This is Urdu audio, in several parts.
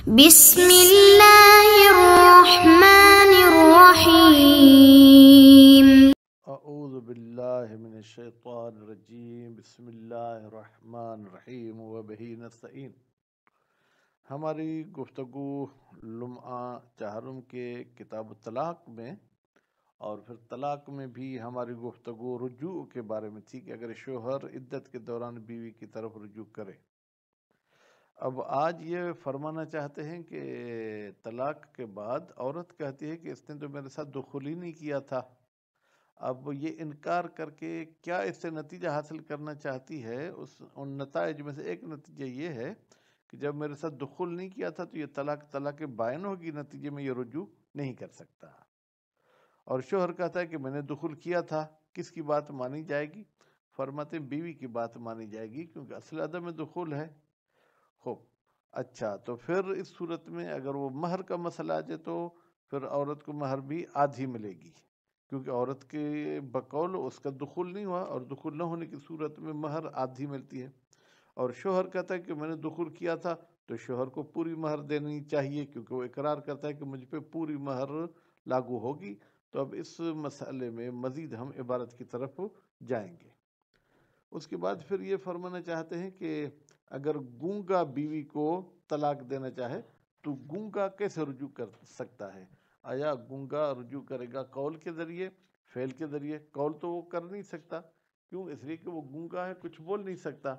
بسم اللہ الرحمن الرحیم۔ اعوذ باللہ من الشیطان الرجیم، بسم اللہ الرحمن الرحیم وبہ نستعین۔ ہماری گفتگو لمعہ چہارم کے کتاب الطلاق میں اور پھر طلاق میں بھی ہماری گفتگو رجوع کے بارے میں تھی کہ اگر شوہر عدت کے دوران بیوی کی طرف رجوع کرے۔ اب آج یہ فرمانا چاہتے ہیں کہ طلاق کے بعد عورت کہتی ہے کہ اس نے تو میرے ساتھ دخول ہی نہیں کیا تھا، اب یہ انکار کر کے کیا اس سے نتیجہ حاصل کرنا چاہتی ہے؟ ان نتائج میں سے ایک نتیجہ یہ ہے کہ جب میرے ساتھ دخول نہیں کیا تھا تو یہ طلاق بائن ہوگی، نتیجے میں یہ رجوع نہیں کر سکتا۔ اور شوہر کہتا ہے کہ میں نے دخول کیا تھا، کس کی بات مانی جائے گی؟ فرماتے ہیں بیوی کی بات مانی جائے گی، کیونکہ اصل عدم دخول ہے۔ خوب اچھا، تو پھر اس صورت میں اگر وہ مہر کا مسئلہ آ جائے تو پھر عورت کو مہر بھی آدھی ملے گی، کیونکہ عورت کے بقول اس کا دخول نہیں ہوا، اور دخول نہ ہونے کی صورت میں مہر آدھی ملتی ہے۔ اور شوہر کہتا ہے کہ میں نے دخول کیا تھا، تو شوہر کو پوری مہر دینی چاہیے، کیونکہ وہ اقرار کرتا ہے کہ مجھ پہ پوری مہر لاگو ہوگی۔ تو اب اس مسئلے میں مزید ہم عبارت کی طرف جائیں گے۔ اس کے بعد پھر یہ فرمانا چاہتے ہیں کہ اگر گونگا بیوی کو طلاق دینا چاہے تو گونگا کیسے رجوع کر سکتا ہے؟ آیا گونگا رجوع کرے گا قول کے ذریعے، فعل کے ذریعے؟ قول تو وہ کر نہیں سکتا، کیوں؟ اس لیے کہ وہ گونگا ہے، کچھ بول نہیں سکتا۔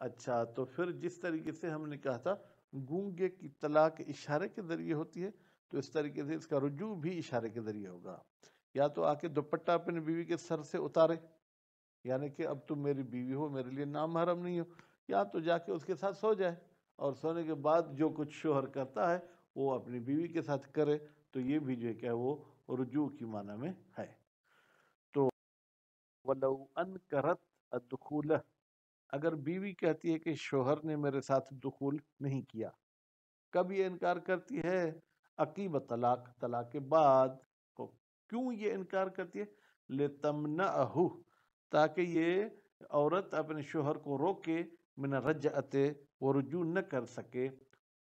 اچھا، تو پھر جس طریقے سے ہم نے کہا تھا گونگے کی طلاق اشارے کے ذریعے ہوتی ہے، تو اس طریقے سے اس کا رجوع بھی اشارے کے ذریعے ہوگا۔ یا تو آ کے دوپٹہ اپنی بیوی کے سر سے اتارے، یعنی کہ اب تم میری بیوی ہو، میرے لیے نامحرم نہیں ہو، یا تو جا کے اس کے ساتھ سو جائے، اور سونے کے بعد جو کچھ شوہر کرتا ہے وہ اپنی بیوی کے ساتھ کرے، تو یہ بھی جو ہے کہ وہ رجوع کی معنی میں ہے۔ تو وَلَوْ أَنْكَرَتْ الدُّخُولَ، اگر بیوی کہتی ہے کہ شوہر نے میرے ساتھ دخول نہیں کیا، کب یہ انکار کرتی ہے؟ عقیب طلاق، طلاق کے بعد۔ کیوں یہ انکار کرتی ہے؟ لِتَمْنَعَهُ، تاکہ یہ عورت اپنے شوہر کو روکے، من الرجعت، وہ رجوع نہ کر سکے۔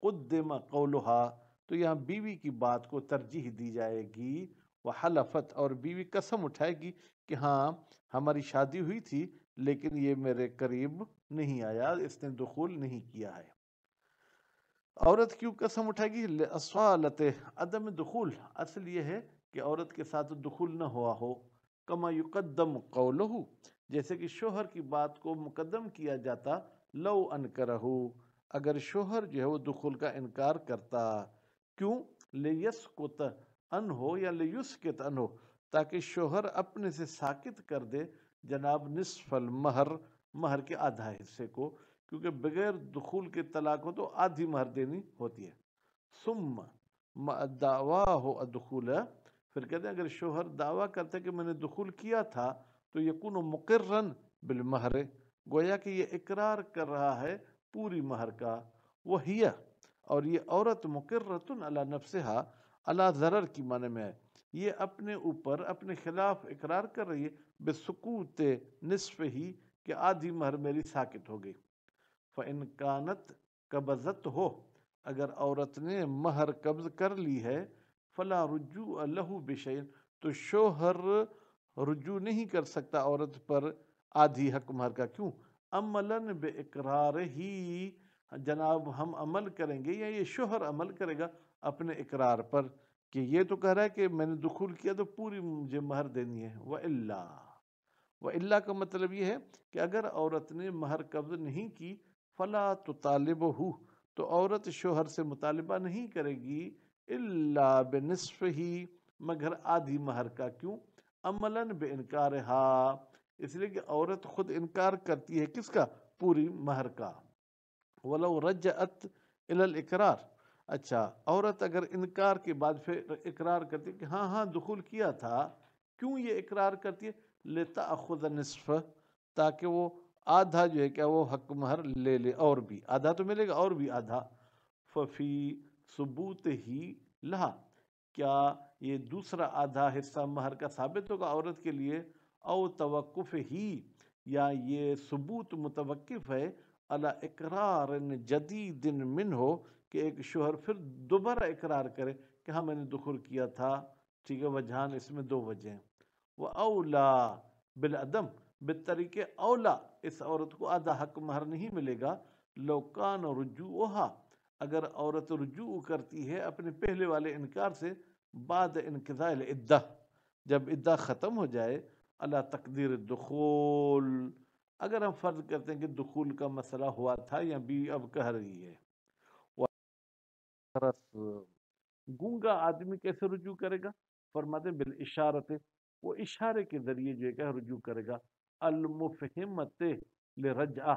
قدم قولها، تو یہاں بیوی کی بات کو ترجیح دی جائے گی۔ وحلفت، اور بیوی قسم اٹھائے گی کہ ہاں ہماری شادی ہوئی تھی لیکن یہ میرے قریب نہیں آیا، اس نے دخول نہیں کیا ہے۔ عورت کیوں قسم اٹھائے گی؟ لأصالت عدم دخول، اصل یہ ہے کہ عورت کے ساتھ دخول نہ ہوا ہو۔ کما یقدم قولہ، جیسے کہ شوہر کی بات کو مقدم کیا جاتا، لو انکرہ، اگر شوہر جو ہے وہ دخول کا انکار کرتا۔ کیوں؟ لیسکت عنہ یا لیسکت عنہ، تاکہ شوہر اپنے سے ساکت کر دے جناب نصف المہر، مہر کے آدھا حصے کو، کیونکہ بغیر دخول کے طلاق ہو تو آدھی مہر دینی ہوتی ہے۔ ثم دعواہ الدخول، پھر کہتے ہیں اگر شوہر دعویٰ کرتا ہے کہ میں نے دخول کیا تھا تو یکون مقرن بالمہر، گویا کہ یہ اقرار کر رہا ہے پوری مہر کا۔ وہی، اور یہ عورت مقرۃ علی نفسہا، علی ضرر کی معنی میں ہے، یہ اپنے اوپر اپنے خلاف اقرار کر رہی ہے، بسکوت نصف ہی، کہ آدھی مہر میری ساکت ہو گئی۔ فَإِن كَانَتْ قَبَضَتْهُ، اگر عورت نے مہر قبض کر لی ہے، فَلَا رُجُوعَ لَهُ بِشَيْءٍ، تو شوہر رجوع نہیں کر سکتا عورت پر آدھی حق مہر کا۔ کیوں؟ عملاً بِإِقْرَارِهِ، جناب ہم عمل کریں گے یا یہ شوہر عمل کرے گا اپنے اقرار پر کہ یہ تو کہہ رہا ہے کہ میں نے دخول کیا تو پوری مجھے مہر دینی ہے۔ وَإِلَّا کا مطلب یہ ہے کہ اگر عورت نے مہر قبض نہیں کی، فلا تطالبہ، تو عورت شوہر سے مطالبہ نہیں کرے گی، الا بنصفہ، مگر آدھی مہر کا۔ کیوں؟ عملاً بانکارہا، اس لیے کہ عورت خود انکار کرتی ہے کس کا؟ پوری مہر کا۔ ولو رجعت الی الاقرار، اچھا عورت اگر انکار کے بعد پھر اقرار کرتی ہے کہ ہاں ہاں دخول کیا تھا، کیوں یہ اقرار کرتی ہے؟ لتأخذ نصف، تاکہ وہ آدھا جو ہے کیا وہ حق مہر لے لے، اور بھی آدھا تو ملے گا، اور بھی آدھا۔ ففی ثبوت ہی لہا، کیا یہ دوسرا آدھا حصہ مہر کا ثابت ہوگا عورت کے لیے؟ او توقف ہی، یا یہ ثبوت متوقف ہے علی اقرار جدید منہ، کہ ایک شوہر پھر دوبارہ اقرار کرے کہ ہاں میں نے دخول کیا تھا، ٹھیک ہے، وجہان اس میں دو وجہ ہیں۔ وہ اولا بالعدم، بالطریقے اولا اس عورت کو آدھا حق مہر نہیں ملے گا، لو کان رجوعہا، اگر عورت رجوع کرتی ہے اپنے پہلے والے انکار سے بعد انقضاء العدہ، جب عدہ ختم ہو جائے، اللہ تقدیر الدخول، اگر ہم فرض کرتے ہیں کہ دخول کا مسئلہ ہوا تھا یا بیوی اب کہہ رہی ہے۔ گونگا آدمی کیسے رجوع کرے گا؟ فرماتے ہیں بالاشارت، وہ اشارے کے ذریعے جو ہے کہ رجوع کرے گا، المفہمت لرجعہ،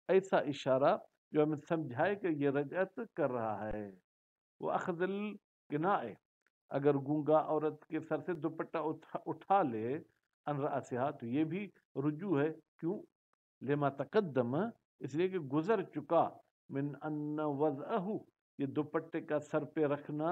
ایسا اشارہ جو ہمیں سمجھائے کہ یہ رجعت کر رہا ہے۔ وہ اخذ القناء، اگر گونگا عورت کے سر سے دوپٹہ اٹھا لے ان رأسہا، تو یہ بھی رجوع ہے۔ کیوں؟ لما تقدم، اس لیے کہ گزر چکا، من ان وضعہ، یہ دوپٹے کا سر پہ رکھنا،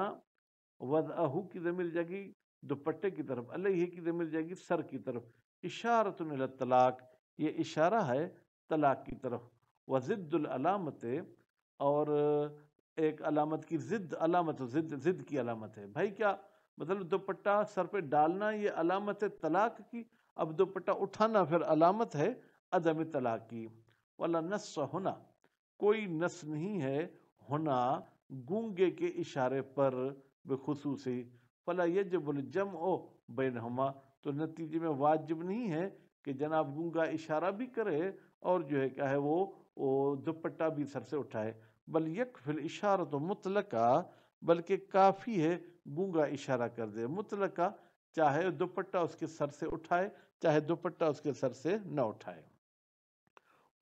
وضعہ کی ضمیر جائے گی دوپٹے کی طرف، علیہ کی ضمیر جائے گی سر کی طرف، اشارۃ الی الطلاق، یہ اشارہ ہے طلاق کی طرف، وضد العلامت، اور ایک علامت کی ضد، علامت ضد کی علامت ہے۔ بھائی کیا مطلب؟ دوپٹہ سر پہ ڈالنا یہ علامت ہے طلاق کی، اب دوپٹہ اٹھانا پھر علامت ہے عدم طلاق کی۔ ولا نص ہونا، کوئی نص نہیں ہے ہونا گونگے کے اشارے پر بخصوصی، فلا یجب الجمع بینہما، تو نتیجے میں واجب نہیں ہے کہ جناب گونگا اشارہ بھی کرے اور جو ہے کیا ہے وہ دوپٹہ بھی سر سے اٹھائے، بل یکفی الاشارۃ مطلقہ، بلکہ کافی ہے گونگا اشارہ کر دے مطلقہ، چاہے دوپٹہ اس کے سر سے اٹھائے چاہے دوپٹہ اس کے سر سے نہ اٹھائے۔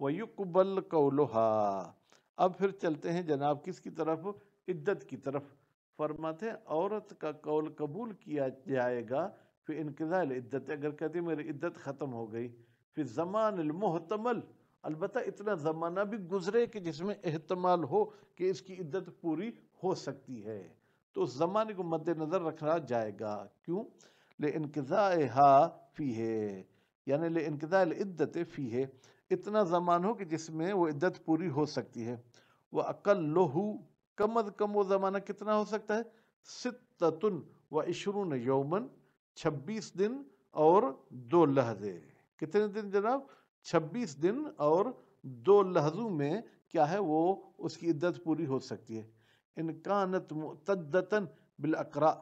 وَيُقْبَلْ قَوْلُهَا، اب پھر چلتے ہیں جناب کس کی طرف؟ عدت کی طرف۔ فرماتے ہیں عورت کا قول قبول کیا جائے گا پھر انقضاء العدت، اگر کہتے ہیں میری عدت ختم ہو گئی، پھر زمان المحتمل، البتہ اتنا زمانہ بھی گزرے کہ جس میں احتمال ہو کہ اس کی عدت پوری ہو سکتی ہے، تو اس زمانے کو مد نظر رکھنا جائے گا۔ کیوں؟ لِانْقِضَائِهَا فِيهِ، یعنی لِانْقِضَاءِ الْعِدَّةِ فِيهِ، اتنا زمان ہو کہ جس میں وہ عدت پوری ہو سکتی ہے۔ وَأَقَلُّهُ، کم از کم وہ زمانہ کتنا ہو سکتا ہے؟ 26 یوماً، 26 دن اور 2 لحظے۔ کتنے دن جناب؟ 26 دن اور 2 لحظوں میں کیا ہے وہ اس کی عدت پوری ہو سکتی ہے۔ ان کانت معتدۃ بالاقراء،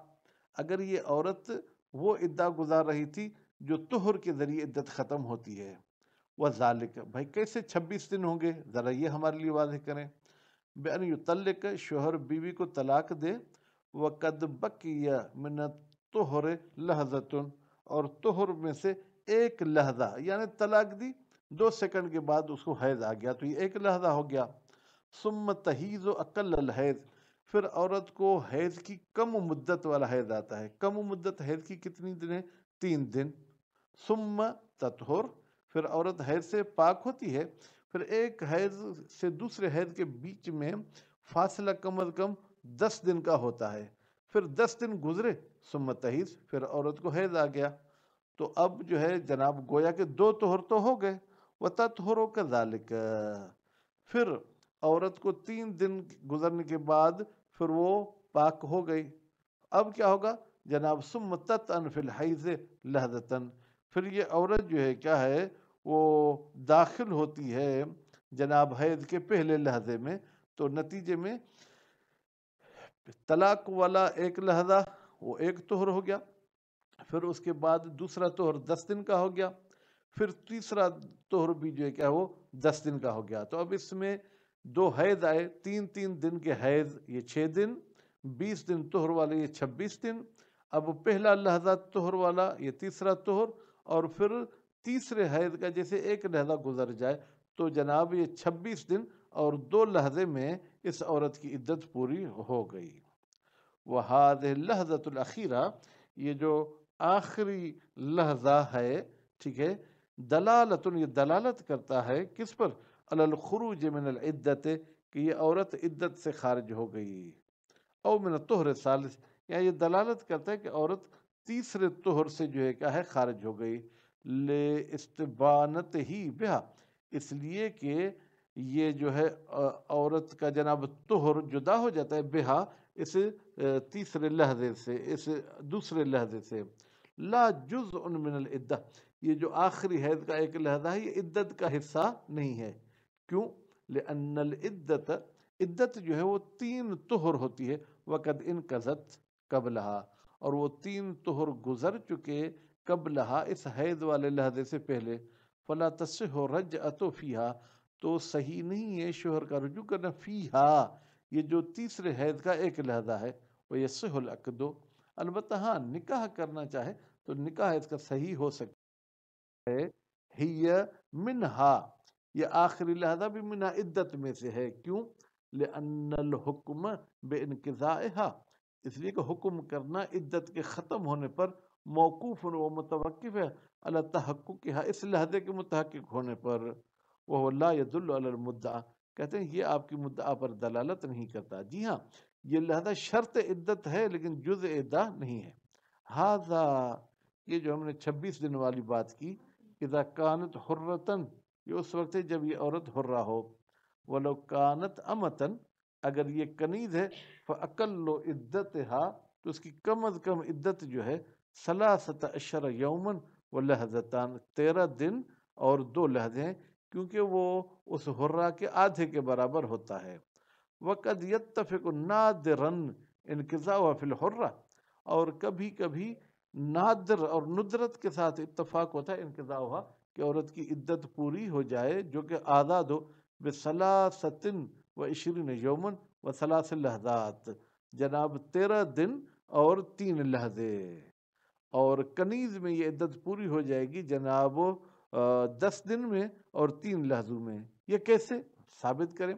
اگر یہ عورت وہ عدہ گزار رہی تھی جو طہر کے ذریعے عدت ختم ہوتی ہے۔ وذالک، بھائی کیسے 26 دن ہوں گے؟ ذرا یہ ہمارے لیے واضح کریں۔ بأن یطلق، شوہر بیوی کو طلاق دے، وقد بقی من الطہر لحظۃ، اور طہر میں سے ایک لحظہ، یعنی طلاق دی 2 سیکنڈ کے بعد اس کو حیض آ گیا تو یہ ایک لحظہ ہو گیا۔ ثم تحیض اقل الحیض، پھر عورت کو حیض کی کم مدت والا حیض آتا ہے۔ کم مدت حیض کی کتنی دن ہے؟ 3 دن۔ ثم تطہر، پھر عورت حیض سے پاک ہوتی ہے، پھر ایک حیض سے دوسرے حیض کے بیچ میں فاصلہ کم از کم 10 دن کا ہوتا ہے، پھر 10 دن گزرے، ثم تحیض، پھر عورت کو حیض آ گیا، تو اب جو ہے جناب گویا کہ 2 طہر تو ہو گئے۔ وَتَطْهُرُ كَذَلِكَ، پھر عورت کو 3 دن گزرنے کے بعد پھر وہ پاک ہو گئی، اب کیا ہوگا جناب؟ ثم تطعن فی الحیض لحظۃ، پھر یہ عورت جو ہے کیا ہے وہ داخل ہوتی ہے جناب حیض کے پہلے لحظے میں، تو نتیجے میں طلاق والا ایک لحظہ وہ ایک طہر ہو گیا، پھر اس کے بعد دوسرا طہر 10 دن کا ہو گیا، پھر تیسرا طہر بھی جو ہے کیا وہ 10 دن کا ہو گیا، تو اب اس میں 2 حیض آئے، 3 دن کے حیض یہ 6 دن، 20 دن طہر والے یہ 26 دن، اب پہلا لحظہ طہر والا یہ تیسرا طہر، اور پھر تیسرے حیض کا جیسے ایک لحظہ گزر جائے تو جناب یہ 26 دن اور 2 لحظے میں اس عورت کی عدت پوری ہو گئی۔ وَهَذِهِ اللَّحْظَةُ الْأَخِيرَةُ، یہ جو آخری لحظہ ہے، ٹھیک ہے، دلالتن، یہ دلالت کرتا ہے کس پر؟ علی الخروج من العدت، کہ یہ عورت عدت سے خارج ہو گئی، او من الطہر الثالث، یا یہ دلالت کرتا ہے کہ عورت تیسرے طہر سے جو ہے کیا ہے خارج ہو گئی، لاستبانتہ بہا، اس لیے کہ یہ جو ہے عورت کا جناب طہر جدا ہو جاتا ہے بہا اس تیسرے لحظے سے، اس دوسرے لحظے سے، لا جزء من العدہ، یہ جو آخری حیض کا ایک لحظہ ہے یہ عدت کا حصہ نہیں ہے۔ کیوں؟ لأن العدت، عدت جو ہے وہ 3 طہر ہوتی ہے، وقد انقضت قبلہا، اور وہ 3 طہر گزر چکے قبلہا اس حیض والے لحظے سے پہلے، فلا تصح رجعت فیہا، تو صحیح نہیں ہے شوہر کا رجوع کرنا فیہا، یہ جو تیسرے حیض کا ایک لحظہ ہے، وہ یصح العقد، البتہ ہاں نکاح کرنا چاہے تو نکاح اس کا صحیح ہو سکتا ہے، ہی منہا، یہ آخری لحظہ بھی منہا عدت میں سے ہے۔ کیوں؟ لأن الحکم بانقضائها، اس لیے کہ حکم کرنا عدت کے ختم ہونے پر موقوف و متوقف ہے علی تحققها، اس لحظے کے متحقق ہونے پر، وہ لا يدل علی المدعا، کہتے ہیں یہ آپ کی مدعا پر دلالت نہیں کرتا۔ جی ہاں، یہ لحظہ شرط عدت ہے لیکن جز عدہ نہیں ہے۔ ہذا، یہ جو ہم نے 26 دن والی بات کی، اذا کانت حرتن، یہ اس وقت ہے جب یہ عورت حرہ ہو، ولو کانت امتن، اگر یہ کنیز ہے، فاقل عدتها، تو اس کی کم از کم عدت جو ہے 13 یومن و لحظتان، 13 دن اور 2 لحظے ہیں، کیونکہ وہ اس حرہ کے آدھے کے برابر ہوتا ہے۔ وقد یتفق نادرا انقضاء فی الحرہ، اور کبھی کبھی نادر اور ندرت کے ساتھ اتفاق ہوتا ہے انقضاء ہوا، کہ عورت کی عدت پوری ہو جائے جو کہ آزاد ہو، بثلاثۃ وعشرین یومن و ثلاث لحظات، جناب 13 دن اور 3 لحظے، اور کنیز میں یہ عدت پوری ہو جائے گی جناب 10 دن میں اور 3 لحظوں میں۔ یہ کیسے ثابت کریں؟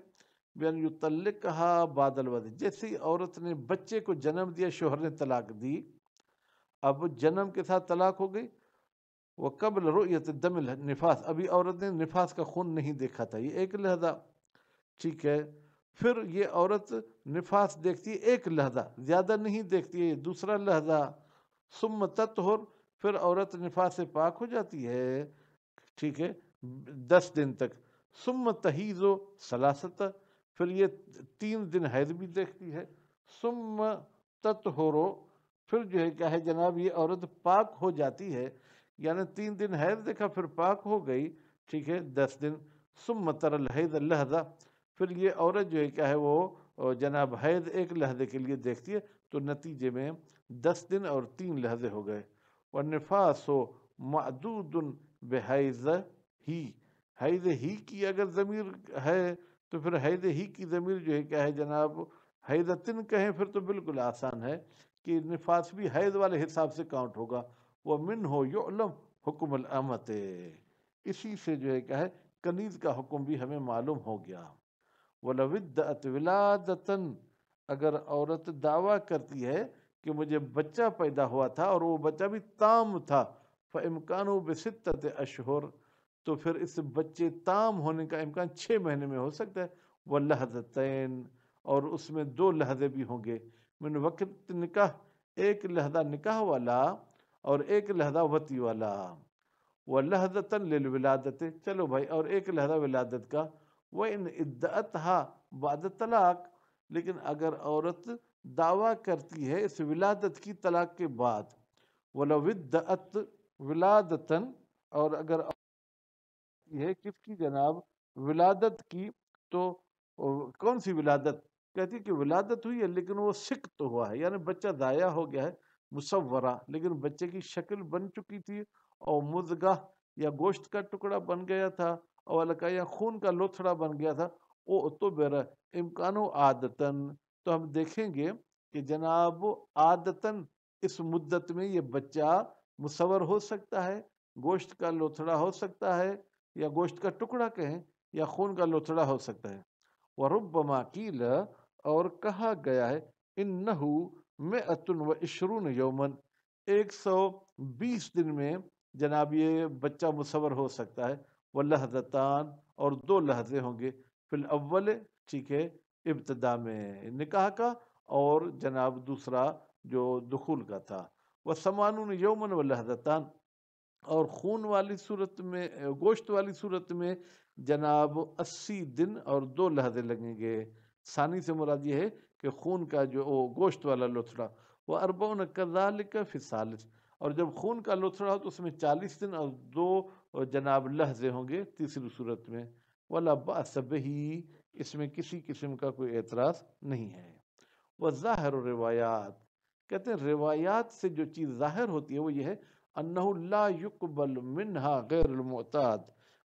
بین یطلقها بعد الوضع، جیسے ہی عورت نے بچے کو جنم دیا، شوہر نے طلاق دی، اب جنم کے ساتھ طلاق ہو گئی، وہ قبل رؤیت دم النفاس، ابھی عورت نے نفاس کا خون نہیں دیکھا تھا، یہ ایک لحظہ، ٹھیک ہے، پھر یہ عورت نفاس دیکھتی ہے ایک لحظہ، زیادہ نہیں دیکھتی ہے، دوسرا لحظہ، ثم تطہر، پھر عورت نفاس سے پاک ہو جاتی ہے، ٹھیک ہے، 10 دن تک، ثم تحیض و ثلاثت، پھر یہ 3 دن حیض بھی دیکھتی ہے، ثم تطہر، پھر جو ہے کیا ہے جناب یہ عورت پاک ہو جاتی ہے، یعنی 3 دن حیض دیکھا پھر پاک ہو گئی، ٹھیک ہے، 10 دن، ثم تر الحیض لحظہ، پھر یہ عورت جو ہے کیا ہے وہ جناب حیض ایک لحظے کے لیے دیکھتی ہے، تو نتیجے میں 10 دن اور 3 لحظے ہو گئے۔ والنفاس معدود بحیض ہی، حیض ہی کی اگر ضمیر ہے تو پھر حیض ہی کی ضمیر جو ہے کیا ہے جناب حیضتن کہیں، پھر تو بالکل آسان ہے کہ نفاس بھی حیض والے حساب سے کاؤنٹ ہوگا۔ وَمِنْهُ يُعْلَمْ حُکم الامت، اسی سے جو ہے کیا ہے کنیز کا حکم بھی ہمیں معلوم ہو گیا۔ وَلَوِ ادَّعَتْ وِلَادَةً، اگر عورت دعویٰ کرتی ہے کہ مجھے بچہ پیدا ہوا تھا اور وہ بچہ بھی تام تھا، فَإِمْكَانُهُ بِسِتَّةِ أَشْهُرٍ، تو پھر اس بچے تام ہونے کا امکان 6 مہینے میں ہو سکتا ہے، وَلَحْظَتَيْن، اور اس میں 2 لحظے بھی ہوں گے، من وقت نکاح، ایک لحظہ نکاح والا اور ایک لحظہ وطی والا، وَلَحْظَةً لِلْوِلَادَةِ، چلو بھائی، اور ایک لحظہ ولادت کا، وَإِنْ اِدَّعَتْهَا بَعْدَ طلاق، لیکن اگر عورت دعویٰ کرتی ہے اس ولادت کی طلاق کے بعد، وَلَوِ ادَّعَتْ وِلَادَةً، اور اگر یہ ہے کس کی جناب ولادت کی، تو کون سی ولادت؟ کہتی ہے کہ ولادت ہوئی ہے لیکن وہ سقط ہوا ہے، یعنی بچہ ضائع ہو گیا ہے، مصورہ، لیکن بچے کی شکل بن چکی تھی، اور مضغہ یا گوشت کا ٹکڑا بن گیا تھا، اور یا خون کا لوتھڑا بن گیا تھا، او تو برا امکانو عادتن، تو ہم دیکھیں گے کہ جناب عادتن اس مدت میں یہ بچہ مصور ہو سکتا ہے، گوشت کا لوتھڑا ہو سکتا ہے، یا گوشت کا ٹکڑا کہیں، یا خون کا لوتھڑا ہو سکتا ہے۔ وَرُبَّمَا قِيلَ، اور کہا گیا ہے، إِنَّهُ 120 یومن، 120 دن میں جناب یہ بچہ مصور ہو سکتا ہے، وَلَحْظَتان، اور 2 لحظے ہوں گے، فی الاول، ٹھیک ہے، ابتدا میں نکاح کا، اور جناب دوسرا جو دخول کا تھا، وَثَمَانُونَ یومن وَلَحْظَتان، اور خون والی صورت میں، گوشت والی صورت میں جناب 80 دن اور 2 لحظے لگیں گے۔ ثانی سے مراد یہ ہے کہ خون کا جو گوشت والا لتھڑا، وہ 40 کذالک فی الثالث، اور جب خون کا لتھڑا ہو تو اس میں 40 دن اور 2 جناب لحظے ہوں گے تیسری صورت میں۔ ولا بأس بہ، اس میں کسی قسم کا کوئی اعتراض نہیں ہے۔ وظاہر روایات، کہتے ہیں روایات سے جو چیز ظاہر ہوتی ہے وہ یہ ہے انہ لا یقبل منہا غیر المعتاد،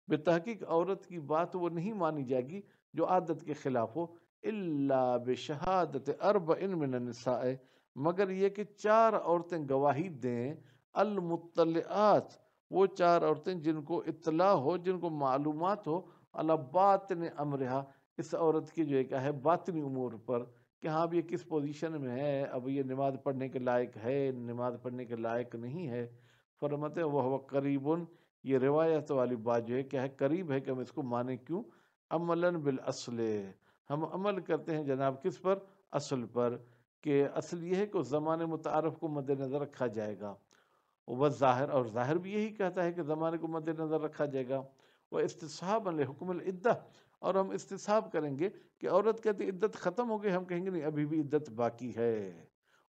بتحقیق عورت کی بات وہ نہیں مانی جائے گی جو عادت کے خلاف ہو، الا بشہادت 4 من النساء، مگر یہ کہ 4 عورتیں گواہی دیں، المطلعات، وہ 4 عورتیں جن کو اطلاع ہو، جن کو معلومات ہو، علی باطن امرہا، اس عورت کی جو ہے کیا ہے باطنی امور پر، کہ ہاں اب یہ کس پوزیشن میں ہے، اب یہ نماز پڑھنے کے لائق ہے، نماز پڑھنے کے لائق نہیں ہے۔ فرماتے ہیں وہ قریبن، یہ روایت والی بات جو ہے کیا ہے قریب ہے کہ ہم اس کو مانیں، کیوں؟ عملاً بالاصل، ہم عمل کرتے ہیں جناب کس پر؟ اصل پر، کہ اصل یہ ہے کہ زمان متعارف کو مد نظر رکھا جائے گا، وہ ظاہر، اور ظاہر بھی یہی کہتا ہے کہ زمانے کو مد نظر رکھا جائے گا، وہ استصحاباً لحکم العدہ، اور ہم استصحاب کریں گے کہ عورت کہتی عدت ختم ہو گئی، ہم کہیں گے نہیں ابھی بھی عدت باقی ہے،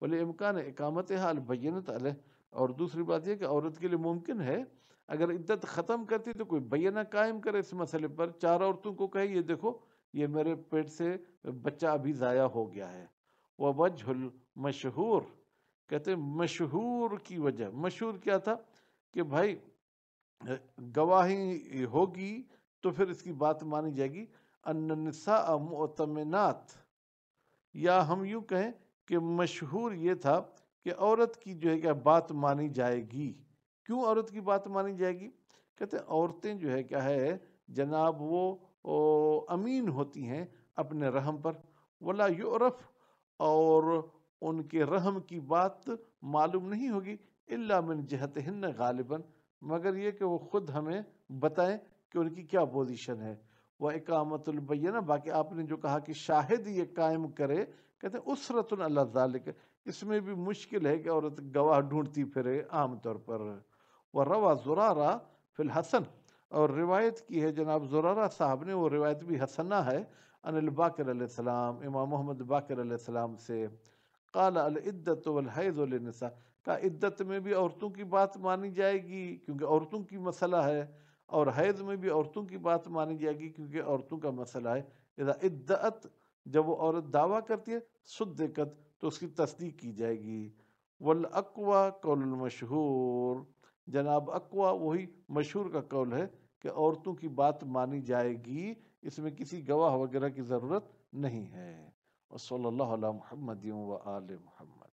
ولی امکان اقامتها البینۃ علیہ، اور دوسری بات یہ کہ عورت کے لیے ممکن ہے اگر عدت ختم کرتی تو کوئی بینہ قائم کرے اس مسئلے پر، 4 عورتوں کو کہے یہ دیکھو یہ میرے پیٹ سے بچہ ابھی ضائع ہو گیا ہے۔ ووجہ المشہور، کہتے ہیں مشہور کی وجہ، مشہور کیا تھا کہ بھائی گواہی ہوگی تو پھر اس کی بات مانی جائے گی، ان النساء مؤتمنات، یا ہم یوں کہیں کہ مشہور یہ تھا کہ عورت کی جو ہے کہ بات مانی جائے گی۔ کیوں عورت کی بات مانی جائے گی؟ کہتے ہیں عورتیں جو ہے کیا ہے جناب وہ امین ہوتی ہیں اپنے رحم پر، ولا یعرف، اور ان کے رحم کی بات معلوم نہیں ہوگی، الا من جہتہن غالباً، مگر یہ کہ وہ خود ہمیں بتائیں کہ ان کی کیا پوزیشن ہے۔ وہ اقامت البینہ، باقی آپ نے جو کہا کہ شاہد یہ قائم کرے، کہتے ہیں اسرۃ علی ذالک، اس میں بھی مشکل ہے کہ عورت گواہ ڈھونڈتی پھرے عام طور پر۔ وروى زرارہ فی الحسن، اور روایت کی ہے جناب زرارہ صاحب نے، وہ روایت بھی حسنہ ہے، ان الباقر علیہ السلام، امام محمد باقر علیہ السلام سے، قال العدۃ والحیض للنساء، کا عدت میں بھی عورتوں کی بات مانی جائے گی کیونکہ عورتوں کی مسئلہ ہے، اور حیض میں بھی عورتوں کی بات مانی جائے گی کیونکہ عورتوں کا مسئلہ ہے۔ اذا ادعت، جب وہ عورت دعویٰ کرتی ہے، صدقت، تو اس کی تصدیق کی جائے گی۔ والاقوى قول المشہور، جناب اقویٰ وہی مشہور کا قول ہے کہ عورتوں کی بات مانی جائے گی، اس میں کسی گواہ وغیرہ کی ضرورت نہیں ہے۔ وصلی اللہ علی محمد و آل محمد۔